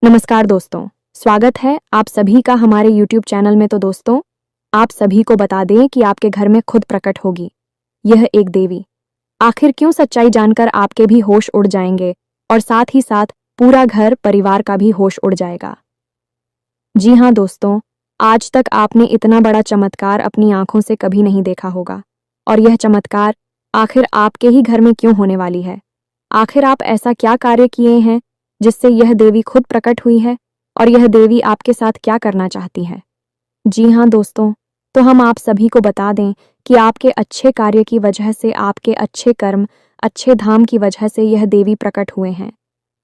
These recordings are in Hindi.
नमस्कार दोस्तों, स्वागत है आप सभी का हमारे YouTube चैनल में। तो दोस्तों, आप सभी को बता दें कि आपके घर में खुद प्रकट होगी यह एक देवी। आखिर क्यों सच्चाई जानकर आपके भी होश उड़ जाएंगे और साथ ही साथ पूरा घर परिवार का भी होश उड़ जाएगा। जी हाँ दोस्तों, आज तक आपने इतना बड़ा चमत्कार अपनी आंखों से कभी नहीं देखा होगा। और यह चमत्कार आखिर आपके ही घर में क्यों होने वाली है? आखिर आप ऐसा क्या कार्य किए हैं जिससे यह देवी खुद प्रकट हुई है और यह देवी आपके साथ क्या करना चाहती है? जी हाँ दोस्तों, तो हम आप सभी को बता दें कि आपके अच्छे कार्य की वजह से, आपके अच्छे कर्म, अच्छे धाम की वजह से यह देवी प्रकट हुए हैं।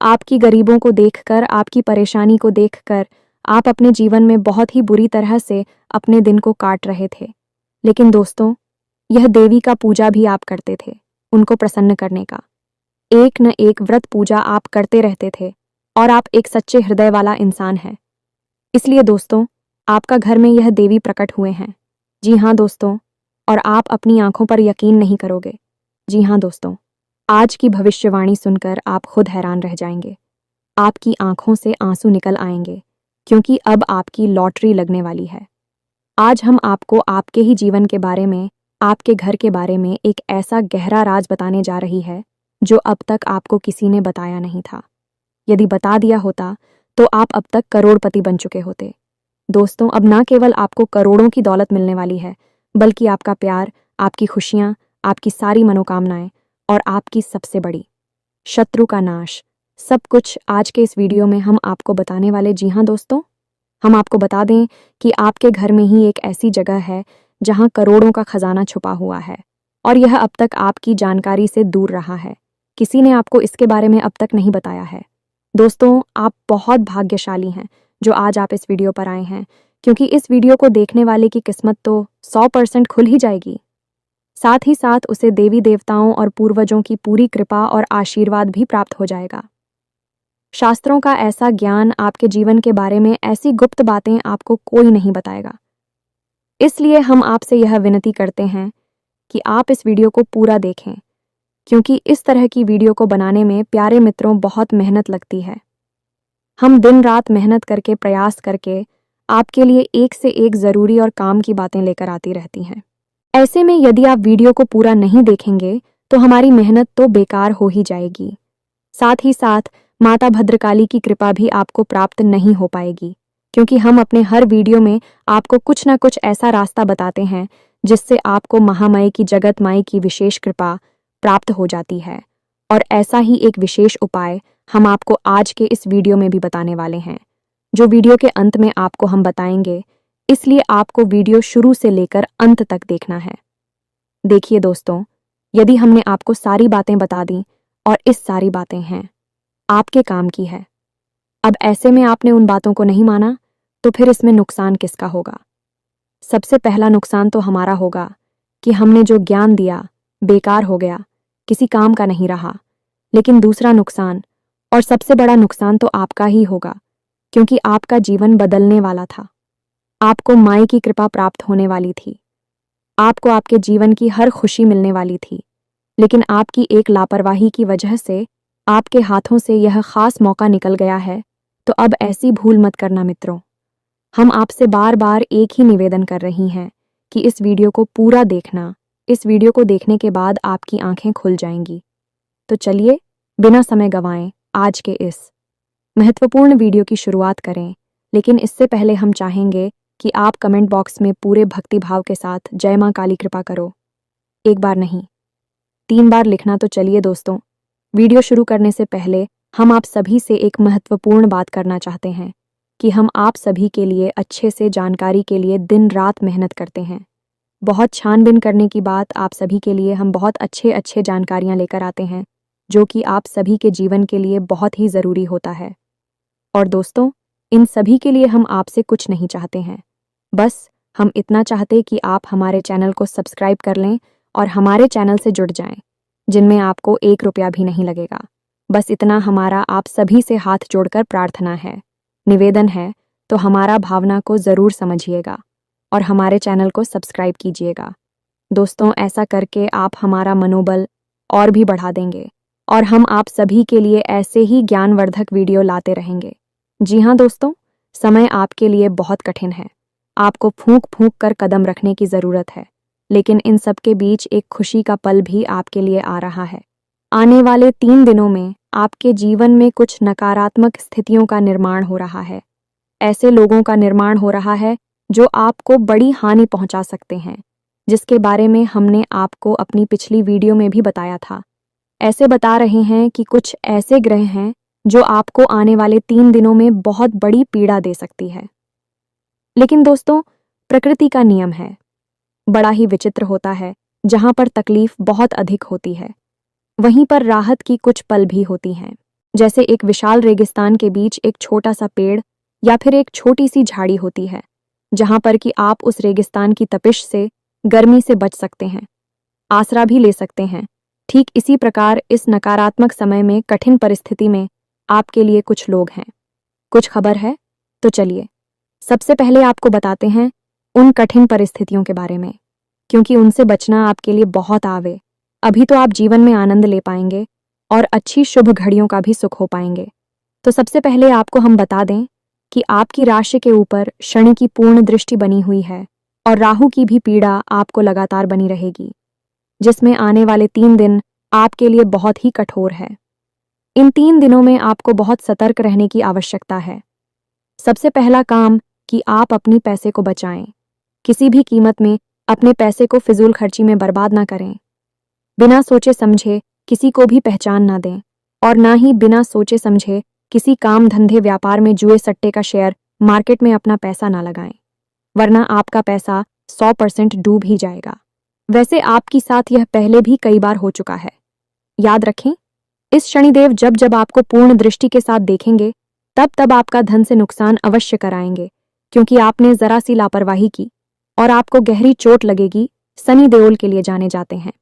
आपकी गरीबों को देखकर, आपकी परेशानी को देखकर आप अपने जीवन में बहुत ही बुरी तरह से अपने दिन को काट रहे थे। लेकिन दोस्तों, यह देवी का पूजा भी आप करते थे, उनको प्रसन्न करने का एक न एक व्रत पूजा आप करते रहते थे और आप एक सच्चे हृदय वाला इंसान हैं। इसलिए दोस्तों, आपका घर में यह देवी प्रकट हुए हैं। जी हाँ दोस्तों, और आप अपनी आंखों पर यकीन नहीं करोगे। जी हाँ दोस्तों, आज की भविष्यवाणी सुनकर आप खुद हैरान रह जाएंगे। आपकी आंखों से आंसू निकल आएंगे क्योंकि अब आपकी लॉटरी लगने वाली है। आज हम आपको आपके ही जीवन के बारे में, आपके घर के बारे में एक ऐसा गहरा राज बताने जा रही है जो अब तक आपको किसी ने बताया नहीं था। यदि बता दिया होता तो आप अब तक करोड़पति बन चुके होते। दोस्तों, अब ना केवल आपको करोड़ों की दौलत मिलने वाली है, बल्कि आपका प्यार, आपकी खुशियां, आपकी सारी मनोकामनाएं और आपकी सबसे बड़ी शत्रु का नाश, सब कुछ आज के इस वीडियो में हम आपको बताने वाले। जी हाँ दोस्तों, हम आपको बता दें कि आपके घर में ही एक ऐसी जगह है जहां करोड़ों का खजाना छुपा हुआ है और यह अब तक आपकी जानकारी से दूर रहा है। किसी ने आपको इसके बारे में अब तक नहीं बताया है। दोस्तों, आप बहुत भाग्यशाली हैं जो आज आप इस वीडियो पर आए हैं, क्योंकि इस वीडियो को देखने वाले की किस्मत तो 100% खुल ही जाएगी। साथ ही साथ उसे देवी देवताओं और पूर्वजों की पूरी कृपा और आशीर्वाद भी प्राप्त हो जाएगा। शास्त्रों का ऐसा ज्ञान, आपके जीवन के बारे में ऐसी गुप्त बातें आपको कोई नहीं बताएगा। इसलिए हम आपसे यह विनती करते हैं कि आप इस वीडियो को पूरा देखें, क्योंकि इस तरह की वीडियो को बनाने में प्यारे मित्रों बहुत मेहनत लगती है। हम दिन रात मेहनत करके, प्रयास करके आपके लिए एक से एक ज़रूरी और काम की बातें लेकर आती रहती हैं। ऐसे में यदि आप वीडियो को पूरा नहीं देखेंगे तो हमारी मेहनत तो बेकार हो ही जाएगी। साथ ही साथ माता भद्रकाली की कृपा भी आपको प्राप्त नहीं हो पाएगी, क्योंकि हम अपने हर वीडियो में आपको कुछ ना कुछ ऐसा रास्ता बताते हैं जिससे आपको महामाई की, जगत माई की विशेष कृपा प्राप्त हो जाती है। और ऐसा ही एक विशेष उपाय हम आपको आज के इस वीडियो में भी बताने वाले हैं, जो वीडियो के अंत में आपको हम बताएंगे। इसलिए आपको वीडियो शुरू से लेकर अंत तक देखना है। देखिए दोस्तों, यदि हमने आपको सारी बातें बता दी और इस सारी बातें हैं आपके काम की है, अब ऐसे में आपने उन बातों को नहीं माना तो फिर इसमें नुकसान किसका होगा? सबसे पहला नुकसान तो हमारा होगा कि हमने जो ज्ञान दिया बेकार हो गया, किसी काम का नहीं रहा। लेकिन दूसरा नुकसान, और सबसे बड़ा नुकसान, तो आपका ही होगा, क्योंकि आपका जीवन बदलने वाला था। आपको माई की कृपा प्राप्त होने वाली थी, आपको आपके जीवन की हर खुशी मिलने वाली थी। लेकिन आपकी एक लापरवाही की वजह से आपके हाथों से यह खास मौका निकल गया है। तो अब ऐसी भूल मत करना मित्रों। हम आपसे बार बार एक ही निवेदन कर रही हैं कि इस वीडियो को पूरा देखना। इस वीडियो को देखने के बाद आपकी आंखें खुल जाएंगी। तो चलिए बिना समय गंवाएं आज के इस महत्वपूर्ण वीडियो की शुरुआत करें। लेकिन इससे पहले हम चाहेंगे कि आप कमेंट बॉक्स में पूरे भक्तिभाव के साथ जय मां काली कृपा करो। एक बार नहीं, 3 बार लिखना। तो चलिए दोस्तों, वीडियो शुरू करने से पहले हम आप सभी से एक महत्वपूर्ण बात करना चाहते हैं कि हम आप सभी के लिए अच्छे से जानकारी के लिए दिन रात मेहनत करते हैं। बहुत छानबीन करने की बात आप सभी के लिए हम बहुत अच्छे जानकारियां लेकर आते हैं, जो कि आप सभी के जीवन के लिए बहुत ही ज़रूरी होता है। और दोस्तों, इन सभी के लिए हम आपसे कुछ नहीं चाहते हैं, बस हम इतना चाहते कि आप हमारे चैनल को सब्सक्राइब कर लें और हमारे चैनल से जुड़ जाएं, जिनमें आपको 1 रुपया भी नहीं लगेगा। बस इतना हमारा आप सभी से हाथ जोड़कर प्रार्थना है, निवेदन है। तो हमारा भावना को ज़रूर समझिएगा और हमारे चैनल को सब्सक्राइब कीजिएगा। दोस्तों, ऐसा करके आप हमारा मनोबल और भी बढ़ा देंगे और हम आप सभी के लिए ऐसे ही ज्ञानवर्धक वीडियो लाते रहेंगे। जी हाँ दोस्तों, समय आपके लिए बहुत कठिन है। आपको फूंक फूंक कर कदम रखने की जरूरत है, लेकिन इन सब के बीच एक खुशी का पल भी आपके लिए आ रहा है। आने वाले 3 दिनों में आपके जीवन में कुछ नकारात्मक स्थितियों का निर्माण हो रहा है। ऐसे लोगों का निर्माण हो रहा है जो आपको बड़ी हानि पहुंचा सकते हैं, जिसके बारे में हमने आपको अपनी पिछली वीडियो में भी बताया था। ऐसे बता रहे हैं कि कुछ ऐसे ग्रह हैं जो आपको आने वाले 3 दिनों में बहुत बड़ी पीड़ा दे सकती है। लेकिन दोस्तों, प्रकृति का नियम है, बड़ा ही विचित्र होता है। जहां पर तकलीफ बहुत अधिक होती है, वहीं पर राहत की कुछ पल भी होती हैं। जैसे एक विशाल रेगिस्तान के बीच एक छोटा सा पेड़ या फिर एक छोटी सी झाड़ी होती है, जहां पर कि आप उस रेगिस्तान की तपिश से, गर्मी से बच सकते हैं, आसरा भी ले सकते हैं। ठीक इसी प्रकार इस नकारात्मक समय में, कठिन परिस्थिति में आपके लिए कुछ लोग हैं। कुछ खबर है? तो चलिए सबसे पहले आपको बताते हैं उन कठिन परिस्थितियों के बारे में, क्योंकि उनसे बचना आपके लिए बहुत आवे। अभी तो आप जीवन में आनंद ले पाएंगे और अच्छी शुभ घड़ियों का भी सुख हो पाएंगे। तो सबसे पहले आपको हम बता दें कि आपकी राशि के ऊपर शनि की पूर्ण दृष्टि बनी हुई है और राहु की भी पीड़ा आपको लगातार बनी रहेगी, जिसमें आने वाले 3 दिन आपके लिए बहुत ही कठोर है। इन 3 दिनों में आपको बहुत सतर्क रहने की आवश्यकता है। सबसे पहला काम कि आप अपनी पैसे को बचाएं। किसी भी कीमत में अपने पैसे को फिजूल खर्ची में बर्बाद ना करें। बिना सोचे समझे किसी को भी पहचान ना दें और ना ही बिना सोचे समझे किसी काम धंधे व्यापार में जुए सट्टे का शेयर मार्केट में अपना पैसा ना लगाएं, वरना आपका पैसा 100% डूब ही जाएगा। वैसे आपके साथ यह पहले भी कई बार हो चुका है। याद रखें, इस शनिदेव जब जब आपको पूर्ण दृष्टि के साथ देखेंगे तब तब आपका धन से नुकसान अवश्य कराएंगे, क्योंकि आपने जरा सी लापरवाही की और आपको गहरी चोट लगेगी। शनि देओल के लिए जाने जाते हैं।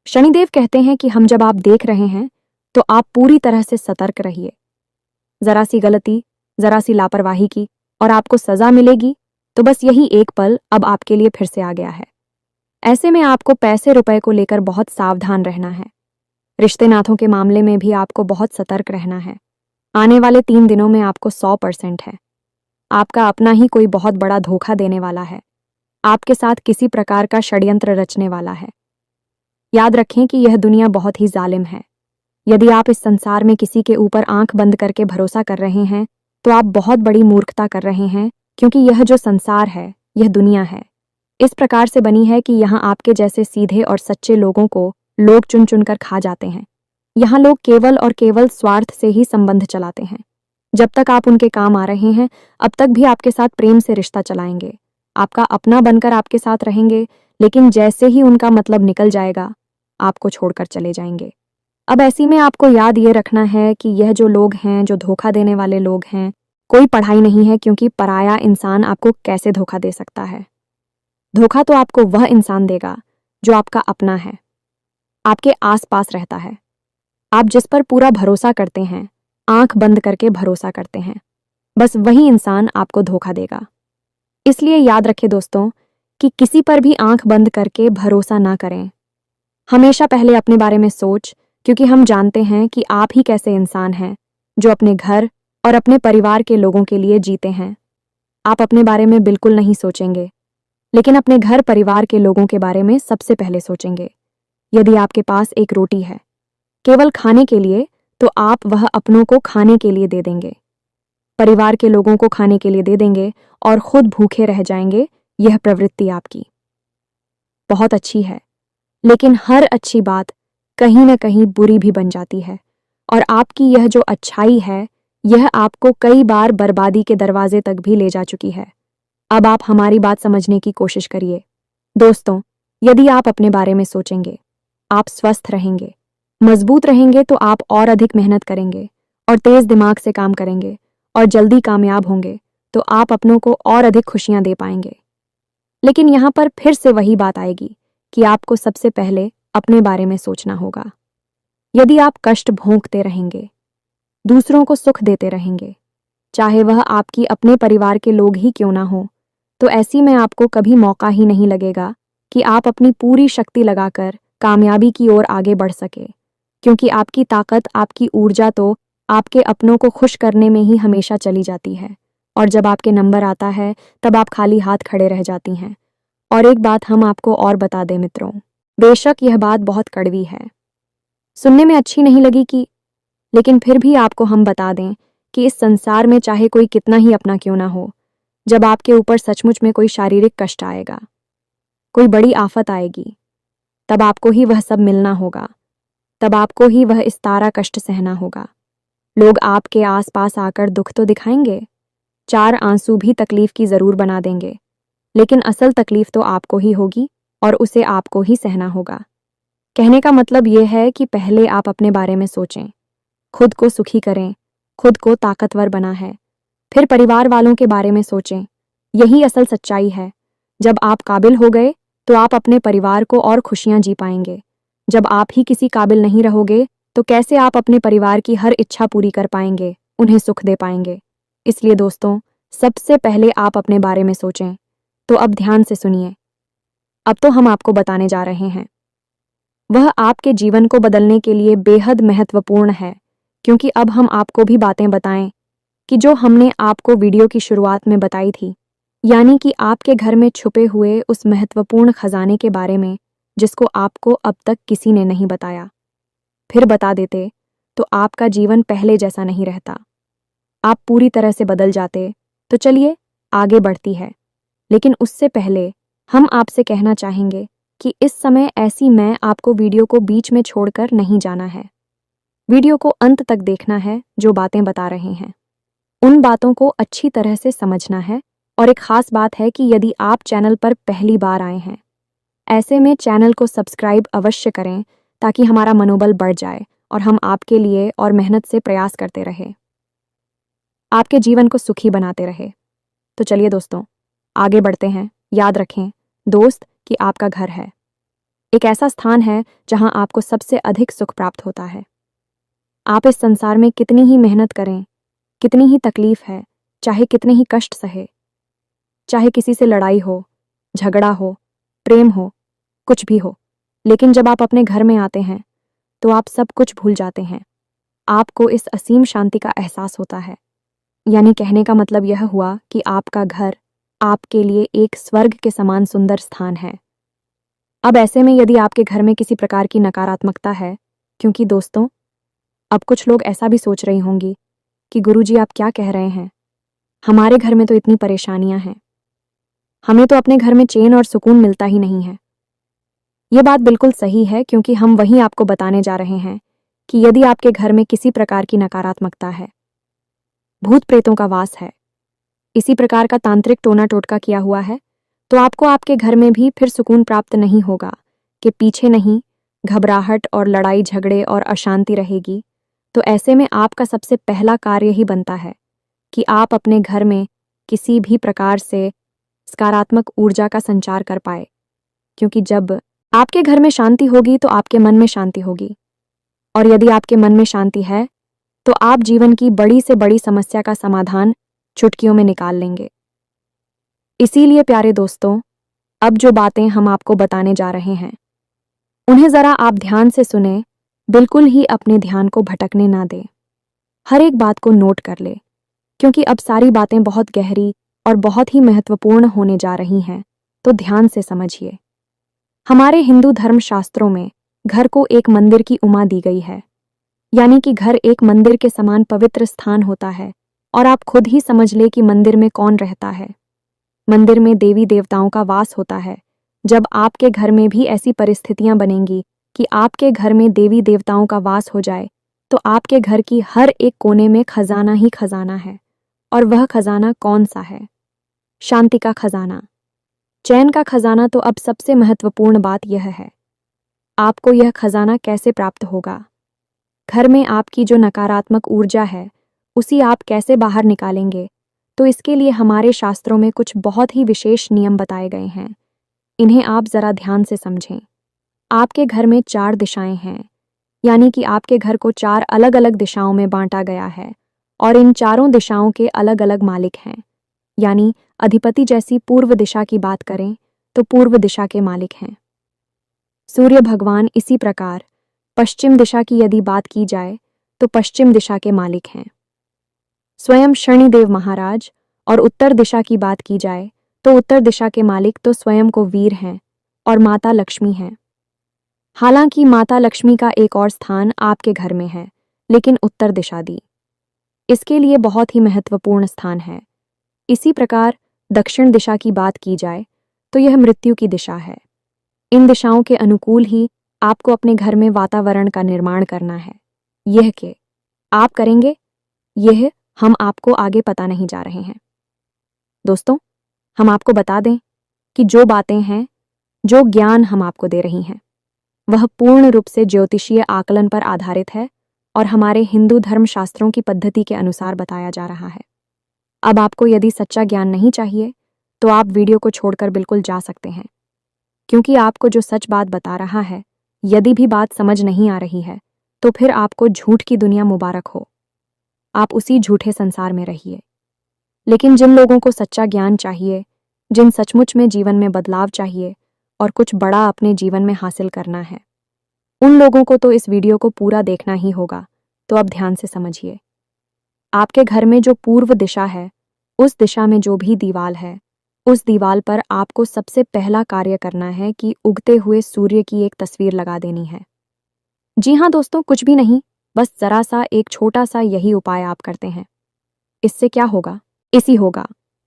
शनिदेव कहते हैं कि हम जब आप देख रहे हैं तो आप पूरी तरह से सतर्क रहिए। जरा सी गलती, जरा सी लापरवाही की और आपको सजा मिलेगी। तो बस यही एक पल अब आपके लिए फिर से आ गया है। ऐसे में आपको पैसे रुपए को लेकर बहुत सावधान रहना है। रिश्ते नातों के मामले में भी आपको बहुत सतर्क रहना है। आने वाले 3 दिनों में आपको 100% है। आपका अपना ही कोई बहुत बड़ा धोखा देने वाला है, आपके साथ किसी प्रकार का षड्यंत्र रचने वाला है। याद रखें कि यह दुनिया बहुत ही जालिम है। यदि आप इस संसार में किसी के ऊपर आंख बंद करके भरोसा कर रहे हैं तो आप बहुत बड़ी मूर्खता कर रहे हैं, क्योंकि यह जो संसार है, यह दुनिया है, इस प्रकार से बनी है कि यहाँ आपके जैसे सीधे और सच्चे लोगों को लोग चुन चुन कर खा जाते हैं। यहाँ लोग केवल और केवल स्वार्थ से ही संबंध चलाते हैं। जब तक आप उनके काम आ रहे हैं, अब तक भी आपके साथ प्रेम से रिश्ता चलाएंगे, आपका अपना बनकर आपके साथ रहेंगे, लेकिन जैसे ही उनका मतलब निकल जाएगा, आपको छोड़कर चले जाएंगे। अब ऐसी में आपको याद ये रखना है कि यह जो लोग हैं, जो धोखा देने वाले लोग हैं, कोई पढ़ाई नहीं है, क्योंकि पराया इंसान आपको कैसे धोखा दे सकता है। धोखा तो आपको वह इंसान देगा जो आपका अपना है, आपके आसपास रहता है, आप जिस पर पूरा भरोसा करते हैं, आंख बंद करके भरोसा करते हैं, बस वही इंसान आपको धोखा देगा। इसलिए याद रखें दोस्तों कि किसी पर भी आंख बंद करके भरोसा ना करें। हमेशा पहले अपने बारे में सोच, क्योंकि हम जानते हैं कि आप ही कैसे इंसान हैं जो अपने घर और अपने परिवार के लोगों के लिए जीते हैं। आप अपने बारे में बिल्कुल नहीं सोचेंगे, लेकिन अपने घर परिवार के लोगों के बारे में सबसे पहले सोचेंगे। यदि आपके पास एक रोटी है केवल खाने के लिए, तो आप वह अपनों को खाने के लिए दे देंगे, परिवार के लोगों को खाने के लिए दे देंगे और खुद भूखे रह जाएंगे। यह प्रवृत्ति आपकी बहुत अच्छी है, लेकिन हर अच्छी बात कहीं न कहीं बुरी भी बन जाती है, और आपकी यह जो अच्छाई है, यह आपको कई बार बर्बादी के दरवाजे तक भी ले जा चुकी है। अब आप हमारी बात समझने की कोशिश करिए। दोस्तों, यदि आप अपने बारे में सोचेंगे, आप स्वस्थ रहेंगे, मजबूत रहेंगे, तो आप और अधिक मेहनत करेंगे और तेज दिमाग से काम करेंगे और जल्दी कामयाब होंगे, तो आप अपनों को और अधिक खुशियां दे पाएंगे। लेकिन यहाँ पर फिर से वही बात आएगी कि आपको सबसे पहले अपने बारे में सोचना होगा। यदि आप कष्ट भोंकते रहेंगे, दूसरों को सुख देते रहेंगे, चाहे वह आपकी अपने परिवार के लोग ही क्यों ना हो, तो ऐसी में आपको कभी मौका ही नहीं लगेगा कि आप अपनी पूरी शक्ति लगाकर कामयाबी की ओर आगे बढ़ सके, क्योंकि आपकी ताकत, आपकी ऊर्जा तो आपके अपनों को खुश करने में ही हमेशा चली जाती है, और जब आपके नंबर आता है तब आप खाली हाथ खड़े रह जाती हैं। और एक बात हम आपको और बता दें मित्रों, बेशक यह बात बहुत कड़वी है, सुनने में अच्छी नहीं लगी कि, लेकिन फिर भी आपको हम बता दें कि इस संसार में चाहे कोई कितना ही अपना क्यों ना हो, जब आपके ऊपर सचमुच में कोई शारीरिक कष्ट आएगा, कोई बड़ी आफत आएगी, तब आपको ही वह सब मिलना होगा, तब आपको ही वह इस तारा कष्ट सहना होगा। लोग आपके आसपास आकर दुख तो दिखाएंगे, 4 आंसू भी तकलीफ की जरूर बना देंगे, लेकिन असल तकलीफ तो आपको ही होगी और उसे आपको ही सहना होगा। कहने का मतलब यह है कि पहले आप अपने बारे में सोचें, खुद को सुखी करें, खुद को ताकतवर बना है, फिर परिवार वालों के बारे में सोचें। यही असल सच्चाई है। जब आप काबिल हो गए तो आप अपने परिवार को और खुशियां जी पाएंगे। जब आप ही किसी काबिल नहीं रहोगे तो कैसे आप अपने परिवार की हर इच्छा पूरी कर पाएंगे, उन्हें सुख दे पाएंगे। इसलिए दोस्तों, सबसे पहले आप अपने बारे में सोचें। तो अब ध्यान से सुनिए, अब तो हम आपको बताने जा रहे हैं। वह आपके जीवन को बदलने के लिए बेहद महत्वपूर्ण है, क्योंकि अब हम आपको भी बातें बताएं कि जो हमने आपको वीडियो की शुरुआत में बताई थी, यानी कि आपके घर में छुपे हुए उस महत्वपूर्ण खजाने के बारे में जिसको आपको अब तक किसी ने नहीं बताया। फिर बता देते तो आपका जीवन पहले जैसा नहीं रहता, आप पूरी तरह से बदल जाते। तो चलिए आगे बढ़ती है, लेकिन उससे पहले हम आपसे कहना चाहेंगे कि इस समय ऐसी मैं आपको वीडियो को बीच में छोड़कर नहीं जाना है। वीडियो को अंत तक देखना है। जो बातें बता रहे हैं उन बातों को अच्छी तरह से समझना है। और एक खास बात है कि यदि आप चैनल पर पहली बार आए हैं, ऐसे में चैनल को सब्सक्राइब अवश्य करें ताकि हमारा मनोबल बढ़ जाए और हम आपके लिए और मेहनत से प्रयास करते रहे, आपके जीवन को सुखी बनाते रहे। तो चलिए दोस्तों, आगे बढ़ते हैं। याद रखें दोस्त कि आपका घर है एक ऐसा स्थान है जहां आपको सबसे अधिक सुख प्राप्त होता है। आप इस संसार में कितनी ही मेहनत करें, कितनी ही तकलीफ है, चाहे कितने ही कष्ट सहे, चाहे किसी से लड़ाई हो, झगड़ा हो, प्रेम हो, कुछ भी हो, लेकिन जब आप अपने घर में आते हैं तो आप सब कुछ भूल जाते हैं। आपको इस असीम शांति का एहसास होता है। यानी कहने का मतलब यह हुआ कि आपका घर आपके लिए एक स्वर्ग के समान सुंदर स्थान है। अब ऐसे में यदि आपके घर में किसी प्रकार की नकारात्मकता है, क्योंकि दोस्तों, अब कुछ लोग ऐसा भी सोच रही होंगी कि गुरुजी आप क्या कह रहे हैं, हमारे घर में तो इतनी परेशानियां हैं, हमें तो अपने घर में चैन और सुकून मिलता ही नहीं है। ये बात बिल्कुल सही है, क्योंकि हम वही आपको बताने जा रहे हैं कि यदि आपके घर में किसी प्रकार की नकारात्मकता है, भूत प्रेतों का वास है, इसी प्रकार का तांत्रिक टोना टोटका किया हुआ है, तो आपको आपके घर में भी फिर सुकून प्राप्त नहीं होगा कि पीछे नहीं घबराहट और लड़ाई झगड़े और अशांति रहेगी। तो ऐसे में आपका सबसे पहला कार्य ही बनता है कि आप अपने घर में किसी भी प्रकार से सकारात्मक ऊर्जा का संचार कर पाए, क्योंकि जब आपके घर में शांति होगी तो आपके मन में शांति होगी, और यदि आपके मन में शांति है तो आप जीवन की बड़ी से बड़ी समस्या का समाधान चुटकियों में निकाल लेंगे। इसीलिए प्यारे दोस्तों, अब जो बातें हम आपको बताने जा रहे हैं उन्हें जरा आप ध्यान से सुने, बिल्कुल ही अपने ध्यान को भटकने ना दें। हर एक बात को नोट कर ले, क्योंकि अब सारी बातें बहुत गहरी और बहुत ही महत्वपूर्ण होने जा रही हैं। तो ध्यान से समझिए। हमारे हिंदू धर्म शास्त्रों में घर को एक मंदिर की उपमा दी गई है, यानी कि घर एक मंदिर के समान पवित्र स्थान होता है। और आप खुद ही समझ ले कि मंदिर में कौन रहता है। मंदिर में देवी देवताओं का वास होता है। जब आपके घर में भी ऐसी परिस्थितियां बनेंगी कि आपके घर में देवी देवताओं का वास हो जाए, तो आपके घर की हर एक कोने में खजाना ही खजाना है। और वह खजाना कौन सा है? शांति का खजाना, चैन का खजाना। तो अब सबसे महत्वपूर्ण बात यह है, आपको यह खजाना कैसे प्राप्त होगा? घर में आपकी जो नकारात्मक ऊर्जा है उसी आप कैसे बाहर निकालेंगे? तो इसके लिए हमारे शास्त्रों में कुछ बहुत ही विशेष नियम बताए गए हैं। इन्हें आप जरा ध्यान से समझें। आपके घर में 4 दिशाएं हैं, यानी कि आपके घर को 4 अलग अलग दिशाओं में बांटा गया है, और इन चारों दिशाओं के अलग अलग मालिक हैं। यानी अधिपति जैसी पूर्व दिशा की बात करें तो पूर्व दिशा के मालिक हैं सूर्य भगवान। इसी प्रकार पश्चिम दिशा की यदि बात की जाए तो पश्चिम दिशा के मालिक हैं स्वयं शनिदेव महाराज, और उत्तर दिशा की बात की जाए तो उत्तर दिशा के मालिक तो स्वयं को वीर हैं और माता लक्ष्मी हैं। हालांकि माता लक्ष्मी का एक और स्थान आपके घर में है, लेकिन उत्तर दिशा दी इसके लिए बहुत ही महत्वपूर्ण स्थान है। इसी प्रकार दक्षिण दिशा की बात की जाए तो यह मृत्यु की दिशा है। इन दिशाओं के अनुकूल ही आपको अपने घर में वातावरण का निर्माण करना है। यह के आप करेंगे, यह हम आपको आगे पता नहीं जा रहे हैं। दोस्तों, हम आपको बता दें कि जो बातें हैं, जो ज्ञान हम आपको दे रही हैं, वह पूर्ण रूप से ज्योतिषीय आकलन पर आधारित है और हमारे हिंदू धर्मशास्त्रों की पद्धति के अनुसार बताया जा रहा है। अब आपको यदि सच्चा ज्ञान नहीं चाहिए तो आप वीडियो को छोड़कर बिल्कुल जा सकते हैं, क्योंकि आपको जो सच बात बता रहा है, यदि भी बात समझ नहीं आ रही है तो फिर आपको झूठ की दुनिया मुबारक हो। आप उसी झूठे संसार में रहिए। लेकिन जिन लोगों को सच्चा ज्ञान चाहिए, जिन सचमुच में जीवन में बदलाव चाहिए और कुछ बड़ा अपने जीवन में हासिल करना है, उन लोगों को तो इस वीडियो को पूरा देखना ही होगा। तो अब ध्यान से समझिए। आपके घर में जो पूर्व दिशा है, उस दिशा में जो भी दीवाल है, उस दीवाल पर आपको सबसे पहला कार्य करना है कि उगते हुए सूर्य की एक तस्वीर लगा देनी है। जी हाँ दोस्तों, कुछ भी नहीं, बस जरा सा एक छोटा सा यही उपाय आप करते हैं। इससे क्या होगा? इसी होगा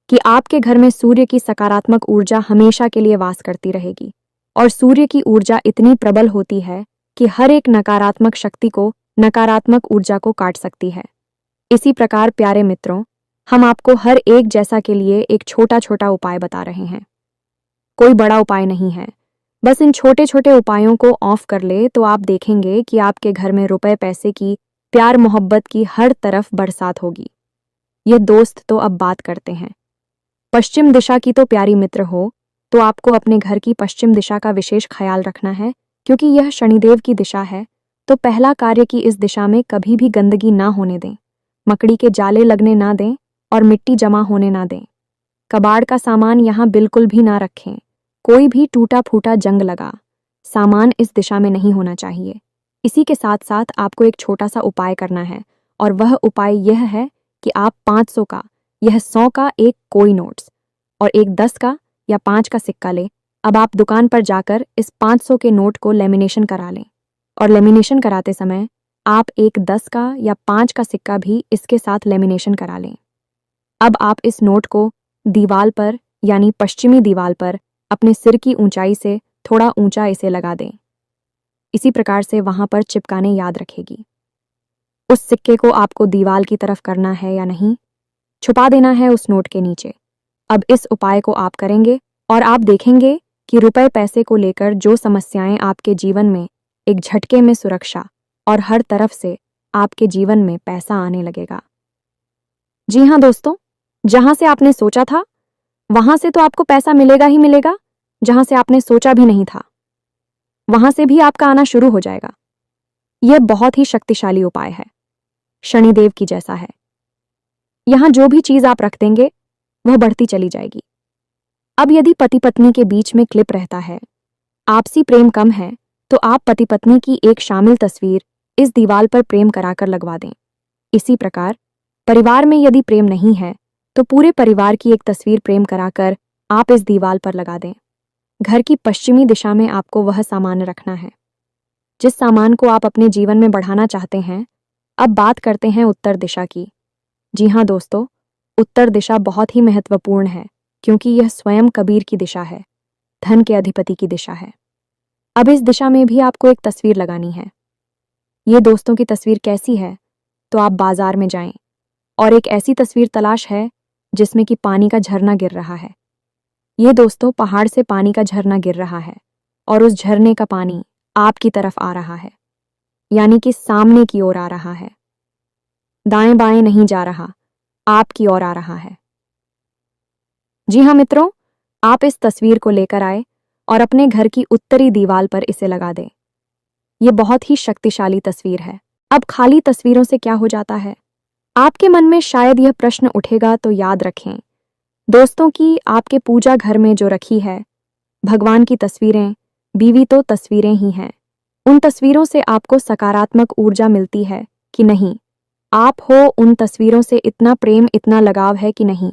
कि आपके घर में सूर्य की सकारात्मक ऊर्जा हमेशा के लिए वास करती रहेगी, और सूर्य की ऊर्जा इतनी प्रबल होती है कि हर एक नकारात्मक शक्ति को, नकारात्मक ऊर्जा को काट सकती है। इसी प्रकार प्यारे मित्रों, हम आपको हर एक जैसा के लिए एक छोटा छोटा उपाय बता रहे हैं। कोई बड़ा उपाय नहीं है। बस इन छोटे छोटे उपायों को ऑफ कर ले तो आप देखेंगे कि आपके घर में रुपए पैसे की, प्यार मोहब्बत की हर तरफ बरसात होगी। ये दोस्त तो अब बात करते हैं। पश्चिम दिशा की तो प्यारी मित्र हो, तो आपको अपने घर की पश्चिम दिशा का विशेष ख्याल रखना है, क्योंकि यह शनिदेव की दिशा है। तो पहला कार्य कि इस दिशा में कभी भी गंदगी ना होने दें, मकड़ी के जाले लगने ना दें और मिट्टी जमा होने ना दें। कबाड़ का सामान यहाँ बिल्कुल भी ना रखें। कोई भी टूटा फूटा जंग लगा सामान इस दिशा में नहीं होना चाहिए। इसी के साथ साथ आपको एक छोटा सा उपाय करना है, और वह उपाय यह है कि आप 500 का, यह 100 का एक कोई नोट्स और एक 10 का या 5 का सिक्का लें। अब आप दुकान पर जाकर इस 500 के नोट को लेमिनेशन करा लें, और लेमिनेशन कराते समय आप एक 10 का या 5 का सिक्का भी इसके साथ लेमिनेशन करा लें। अब आप इस नोट को दीवाल पर, यानी पश्चिमी दीवाल पर, अपने सिर की ऊंचाई से थोड़ा ऊंचा इसे लगा दें। इसी प्रकार से वहां पर चिपकाने याद रखेगी। उस सिक्के को आपको दीवाल की तरफ करना है या नहीं, छुपा देना है उस नोट के नीचे। अब इस उपाय को आप करेंगे और आप देखेंगे कि रुपए पैसे को लेकर जो समस्याएं आपके जीवन में, एक झटके में सुरक्षा और हर तरफ से आपके जीवन में पैसा आने लगेगा। जी हाँ दोस्तों, जहां से आपने सोचा था वहां से तो आपको पैसा मिलेगा ही मिलेगा, जहां से आपने सोचा भी नहीं था वहां से भी आपका आना शुरू हो जाएगा। यह बहुत ही शक्तिशाली उपाय है, शनिदेव की जैसा है। यहां जो भी चीज आप रख देंगे वह बढ़ती चली जाएगी। अब यदि पति पत्नी के बीच में क्लिप रहता है, आपसी प्रेम कम है, तो आप पति पत्नी की एक शामिल तस्वीर इस दीवाल पर प्रेम कराकर लगवा दें। इसी प्रकार परिवार में यदि प्रेम नहीं है तो पूरे परिवार की एक तस्वीर प्रेम कराकर आप इस दीवाल पर लगा दें। घर की पश्चिमी दिशा में आपको वह सामान रखना है जिस सामान को आप अपने जीवन में बढ़ाना चाहते हैं। अब बात करते हैं उत्तर दिशा की। जी हाँ दोस्तों, उत्तर दिशा बहुत ही महत्वपूर्ण है, क्योंकि यह स्वयं कबीर की दिशा है, धन के अधिपति की दिशा है। अब इस दिशा में भी आपको एक तस्वीर लगानी है। ये दोस्तों की तस्वीर कैसी है? तो आप बाजार में जाएं और एक ऐसी तस्वीर तलाश है जिसमें कि पानी का झरना गिर रहा है। ये दोस्तों पहाड़ से पानी का झरना गिर रहा है और उस झरने का पानी आपकी तरफ आ रहा है, यानी कि सामने की ओर आ रहा है, दाएं बाएं नहीं जा रहा, आपकी ओर आ रहा है। जी हाँ मित्रों, आप इस तस्वीर को लेकर आए और अपने घर की उत्तरी दीवार पर इसे लगा दें। ये बहुत ही शक्तिशाली तस्वीर है। अब खाली तस्वीरों से क्या हो जाता है? आपके मन में शायद यह प्रश्न उठेगा, तो याद रखें दोस्तों कि आपके पूजा घर में जो रखी है भगवान की तस्वीरें, बीवी तो तस्वीरें ही हैं। उन तस्वीरों से आपको सकारात्मक ऊर्जा मिलती है, कि नहीं? आप हो उन तस्वीरों से इतना प्रेम, इतना लगाव है कि नहीं?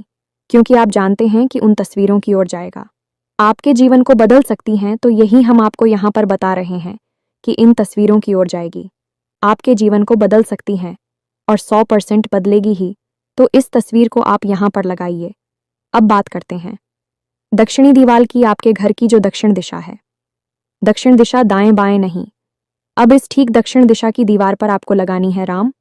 क्योंकि आप जानते हैं कि उन तस्वीरों की ओर जाएगा। आपके जीवन को बदल सकती हैं, तो यही हम आपको यहाँ पर बता रहे हैं कि इन तस्वीरों की ओर जाएगी। आपके जीवन को बदल सकती हैं और 100% बदलेगी ही, तो इस तस्वीर को आप यहाँ पर लगाइए। अब बात करते हैं दक्षिणी दीवार की, आपके घर की जो दक्षिण दिशा है। दक्षिण दिशा दाएं बाएं नहीं। अब इस ठीक दक्षिण दिशा की दीवार पर आपको लगानी है राम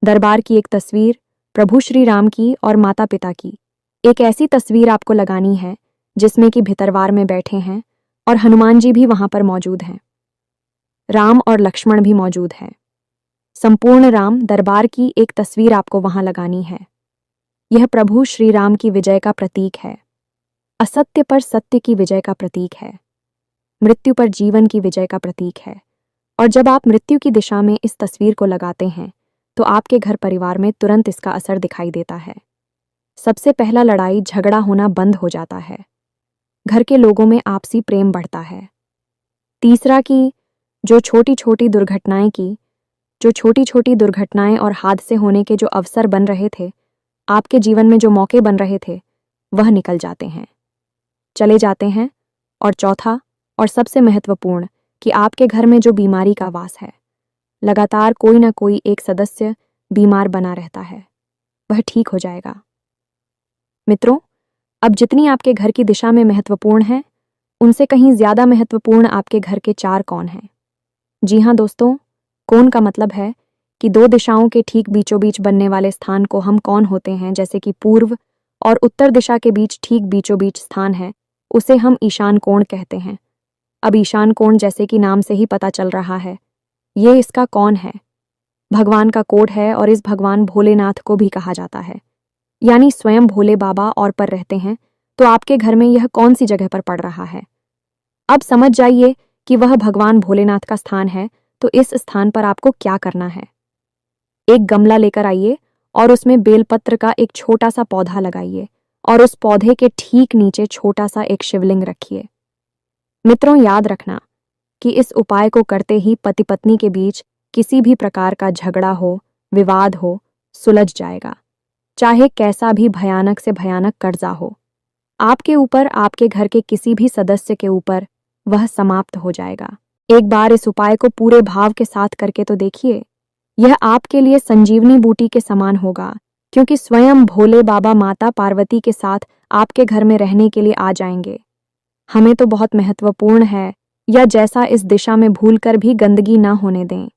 दरबार की एक तस्वीर, प्रभु श्री राम की और माता पिता की। एक ऐसी तस्वीर आपको लगानी है जिसमें कि भितरवार में बैठे हैं और हनुमान जी भी वहां पर मौजूद हैं। राम और लक्ष्मण भी मौजूद हैं। संपूर्ण राम दरबार की एक तस्वीर आपको वहां लगानी है। यह प्रभु श्री राम की विजय का प्रतीक है। असत्य पर सत्य की विजय का प्रतीक है। मृत्यु पर जीवन की विजय का प्रतीक है। और जब आप मृत्यु की दिशा में इस तस्वीर को लगाते हैं तो आपके घर परिवार में तुरंत इसका असर दिखाई देता है। सबसे पहला, लड़ाई झगड़ा होना बंद हो जाता है। घर के लोगों में आपसी प्रेम बढ़ता है। तीसरा, कि जो छोटी छोटी दुर्घटनाएं और हादसे होने के जो अवसर बन रहे थे, आपके जीवन में जो मौके बन रहे थे, वह निकल जाते हैं, चले जाते हैं। और चौथा और सबसे महत्वपूर्ण, कि आपके घर में जो बीमारी का वास है, लगातार कोई ना कोई एक सदस्य बीमार बना रहता है, वह ठीक हो जाएगा। मित्रों, अब जितनी आपके घर की दिशा में महत्वपूर्ण है, उनसे कहीं ज्यादा महत्वपूर्ण आपके घर के 4 कोण हैं। जी हाँ दोस्तों, कोण का मतलब है कि 2 दिशाओं के ठीक बीचों बीच बनने वाले स्थान को हम कोण होते हैं। जैसे कि पूर्व और उत्तर दिशा के बीच ठीक बीचों बीच स्थान है, उसे हम ईशान कोण कहते हैं। अब ईशान कोण, जैसे कि नाम से ही पता चल रहा है, ये इसका कोण है, भगवान का कोड है और इस भगवान भोलेनाथ को भी कहा जाता है, यानी स्वयं भोले बाबा और पर रहते हैं। तो आपके घर में यह कौन सी जगह पर पड़ रहा है? अब समझ जाइए कि वह भगवान भोलेनाथ का स्थान है। तो इस स्थान पर आपको क्या करना है? एक गमला लेकर आइए और उसमें बेलपत्र का एक छोटा सा पौधा लगाइए और उस पौधे के ठीक नीचे छोटा सा एक शिवलिंग रखिए। मित्रों, याद रखना कि इस उपाय को करते ही पति पत्नी के बीच किसी भी प्रकार का झगड़ा हो, विवाद हो, सुलझ जाएगा। चाहे कैसा भी भयानक से भयानक कर्जा हो आपके ऊपर, आपके घर के किसी भी सदस्य के ऊपर, वह समाप्त हो जाएगा। एक बार इस उपाय को पूरे भाव के साथ करके तो देखिए। यह आपके लिए संजीवनी बूटी के समान होगा, क्योंकि स्वयं भोले बाबा माता पार्वती के साथ आपके घर में रहने के लिए आ जाएंगे। हमें तो बहुत महत्वपूर्ण है, या जैसा इस दिशा में भूलकर भी गंदगी ना होने दें,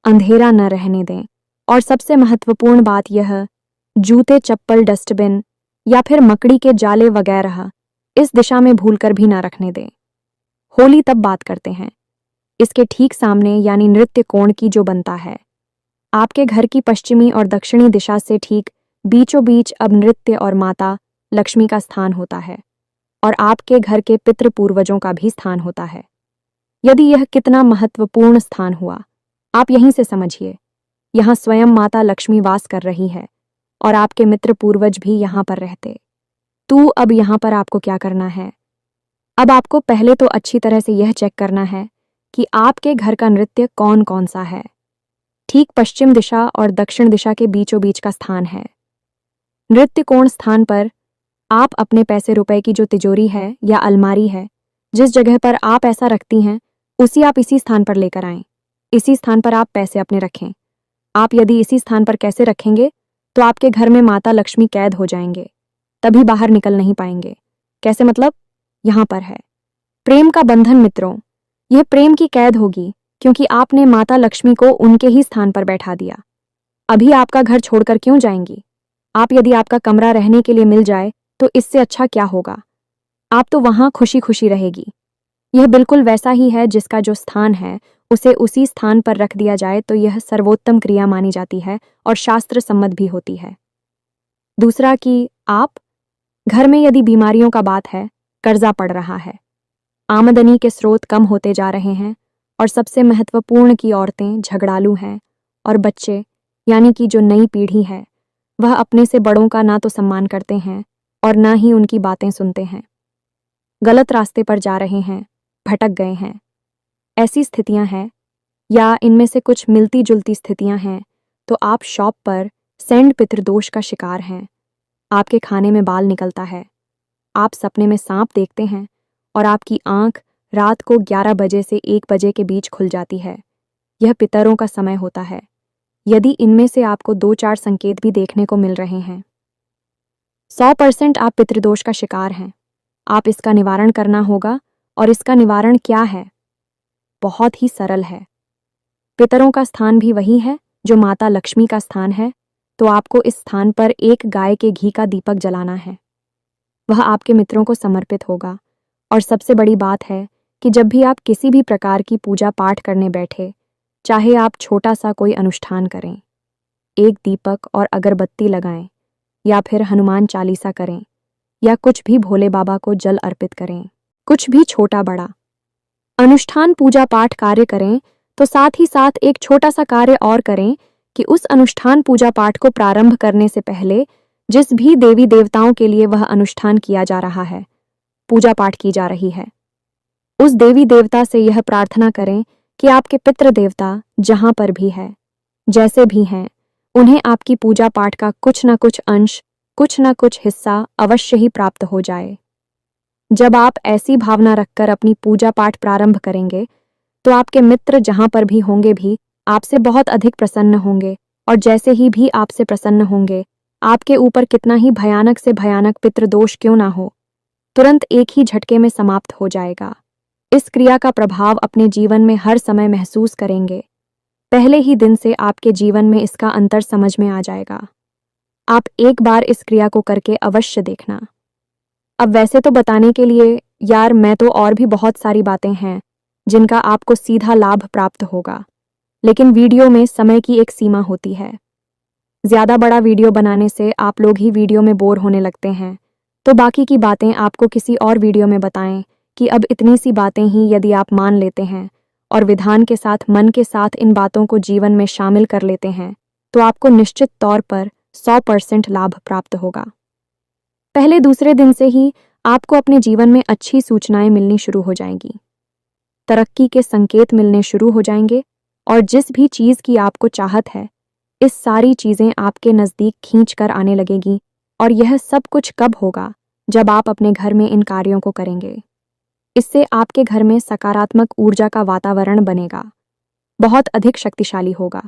अंधेरा न रहने दें। और सबसे महत्वपूर्ण बात यह, जूते, चप्पल, डस्टबिन या फिर मकड़ी के जाले वगैरह इस दिशा में भूलकर भी ना रखने दें। होली तब बात करते हैं। इसके ठीक सामने, यानी नृत्य कोण की जो बनता है, आपके घर की पश्चिमी और दक्षिणी दिशा से ठीक बीचों बीच अब नृत्य और माता लक्ष्मी का स्थान होता है और आपके घर के पितृ पूर्वजों का भी स्थान होता है। यदि यह कितना महत्वपूर्ण स्थान हुआ, आप यहीं से समझिए। यहाँ स्वयं माता लक्ष्मी वास कर रही है और आपके मित्र पूर्वज भी यहाँ पर रहते। तो अब यहाँ पर आपको क्या करना है? अब आपको पहले तो अच्छी तरह से यह चेक करना है कि आपके घर का नृत्य कौन कौन सा है। ठीक पश्चिम दिशा और दक्षिण दिशा के बीचों बीच का स्थान है। नृत्य कोण स्थान पर आप अपने पैसे रुपए की जो तिजोरी है या अलमारी है, जिस जगह पर आप ऐसा रखती हैं, उसी आप इसी स्थान पर लेकर आएं। इसी स्थान पर आप पैसे अपने रखें। आप यदि इसी स्थान पर कैसे रखेंगे, तो आपके घर में माता लक्ष्मी कैद हो जाएंगे, तभी बाहर निकल नहीं पाएंगे। कैसे मतलब? यहाँ पर है प्रेम का बंधन। मित्रों, यह प्रेम की कैद होगी, क्योंकि आपने माता लक्ष्मी को उनके ही स्थान पर बैठा दिया। अभी आपका घर छोड़कर क्यों जाएंगी? आप यदि आपका कमरा रहने के लिए मिल जाए तो इससे अच्छा क्या होगा? आप तो वहां खुशी खुशी रहेगी। यह बिल्कुल वैसा ही है, जिसका जो स्थान है उसे उसी स्थान पर रख दिया जाए तो यह सर्वोत्तम क्रिया मानी जाती है और शास्त्र सम्मत भी होती है। दूसरा, कि आप घर में यदि बीमारियों का बात है, कर्जा पड़ रहा है, आमदनी के स्रोत कम होते जा रहे हैं, और सबसे महत्वपूर्ण कि औरतें झगड़ालू हैं और बच्चे, यानी कि जो नई पीढ़ी है, वह अपने से बड़ों का ना तो सम्मान करते हैं और ना ही उनकी बातें सुनते हैं, गलत रास्ते पर जा रहे हैं, भटक गए हैं। ऐसी स्थितियां हैं, या इनमें से कुछ मिलती जुलती स्थितियां हैं, तो आप शॉप पर सेंड पितृदोष का शिकार हैं। आपके खाने में बाल निकलता है, आप सपने में सांप देखते हैं और आपकी आंख रात को 11 बजे से 1 बजे के बीच खुल जाती है। यह पितरों का समय होता है। यदि इनमें से आपको 2-4 संकेत भी देखने को मिल रहे हैं, 100% आप पितृदोष का शिकार हैं। आप इसका निवारण करना होगा। और इसका निवारण क्या है? बहुत ही सरल है। पितरों का स्थान भी वही है जो माता लक्ष्मी का स्थान है, तो आपको इस स्थान पर एक गाय के घी का दीपक जलाना है। वह आपके मित्रों को समर्पित होगा। और सबसे बड़ी बात है कि जब भी आप किसी भी प्रकार की पूजा पाठ करने बैठे, चाहे आप छोटा सा कोई अनुष्ठान करें, एक दीपक और अगरबत्ती लगाएं, या फिर हनुमान चालीसा करें, या कुछ भी भोले बाबा को जल अर्पित करें, कुछ भी छोटा बड़ा अनुष्ठान पूजा पाठ कार्य करें, तो साथ ही साथ एक छोटा सा कार्य और करें कि उस अनुष्ठान पूजा पाठ को प्रारंभ करने से पहले जिस भी देवी देवताओं के लिए वह अनुष्ठान किया जा रहा है, पूजा पाठ की जा रही है, उस देवी देवता से यह प्रार्थना करें कि आपके पितृ देवता जहां पर भी है, जैसे भी हैं, उन्हें आपकी पूजा पाठ का कुछ न कुछ अंश, कुछ न कुछ हिस्सा अवश्य ही प्राप्त हो जाए। जब आप ऐसी भावना रखकर अपनी पूजा पाठ प्रारंभ करेंगे, तो आपके मित्र जहां पर भी होंगे भी आपसे बहुत अधिक प्रसन्न होंगे, और जैसे ही भी आपसे प्रसन्न होंगे, आपके ऊपर कितना ही भयानक से भयानक पितृदोष क्यों ना हो, तुरंत एक ही झटके में समाप्त हो जाएगा। इस क्रिया का प्रभाव अपने जीवन में हर समय महसूस करेंगे। पहले ही दिन से आपके जीवन में इसका अंतर समझ में आ जाएगा। आप एक बार इस क्रिया को करके अवश्य देखना। अब वैसे तो बताने के लिए यार मैं तो और भी बहुत सारी बातें हैं जिनका आपको सीधा लाभ प्राप्त होगा, लेकिन वीडियो में समय की एक सीमा होती है। ज़्यादा बड़ा वीडियो बनाने से आप लोग ही वीडियो में बोर होने लगते हैं, तो बाकी की बातें आपको किसी और वीडियो में बताएं कि अब इतनी सी बातें ही यदि आप मान लेते हैं और विधान के साथ मन के साथ इन बातों को जीवन में शामिल कर लेते हैं, तो आपको निश्चित तौर पर 100% लाभ प्राप्त होगा। पहले दूसरे दिन से ही आपको अपने जीवन में अच्छी सूचनाएं मिलनी शुरू हो जाएंगी, तरक्की के संकेत मिलने शुरू हो जाएंगे, और जिस भी चीज़ की आपको चाहत है, इस सारी चीज़ें आपके नज़दीक खींच कर आने लगेगी। और यह सब कुछ कब होगा? जब आप अपने घर में इन कार्यों को करेंगे। इससे आपके घर में सकारात्मक ऊर्जा का वातावरण बनेगा, बहुत अधिक शक्तिशाली होगा,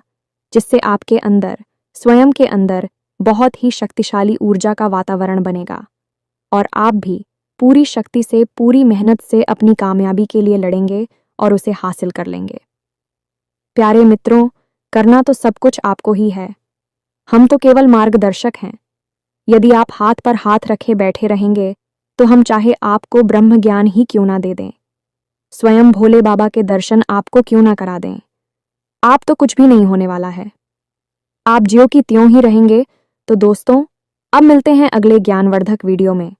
जिससे आपके अंदर, स्वयं के अंदर बहुत ही शक्तिशाली ऊर्जा का वातावरण बनेगा, और आप भी पूरी शक्ति से, पूरी मेहनत से अपनी कामयाबी के लिए लड़ेंगे और उसे हासिल कर लेंगे। प्यारे मित्रों, करना तो सब कुछ आपको ही है, हम तो केवल मार्गदर्शक हैं। यदि आप हाथ पर हाथ रखे बैठे रहेंगे, तो हम चाहे आपको ब्रह्म ज्ञान ही क्यों ना दे दें, स्वयं भोले बाबा के दर्शन आपको क्यों ना करा दें, आप तो कुछ भी नहीं होने वाला है। आप ज्यों की त्यों ही रहेंगे। तो दोस्तों, अब मिलते हैं अगले ज्ञानवर्धक वीडियो में।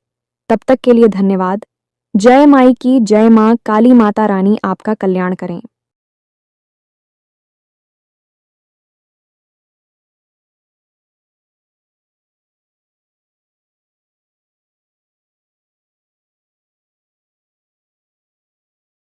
तब तक के लिए धन्यवाद। जय माई की जय, माँ काली माता रानी आपका कल्याण करें।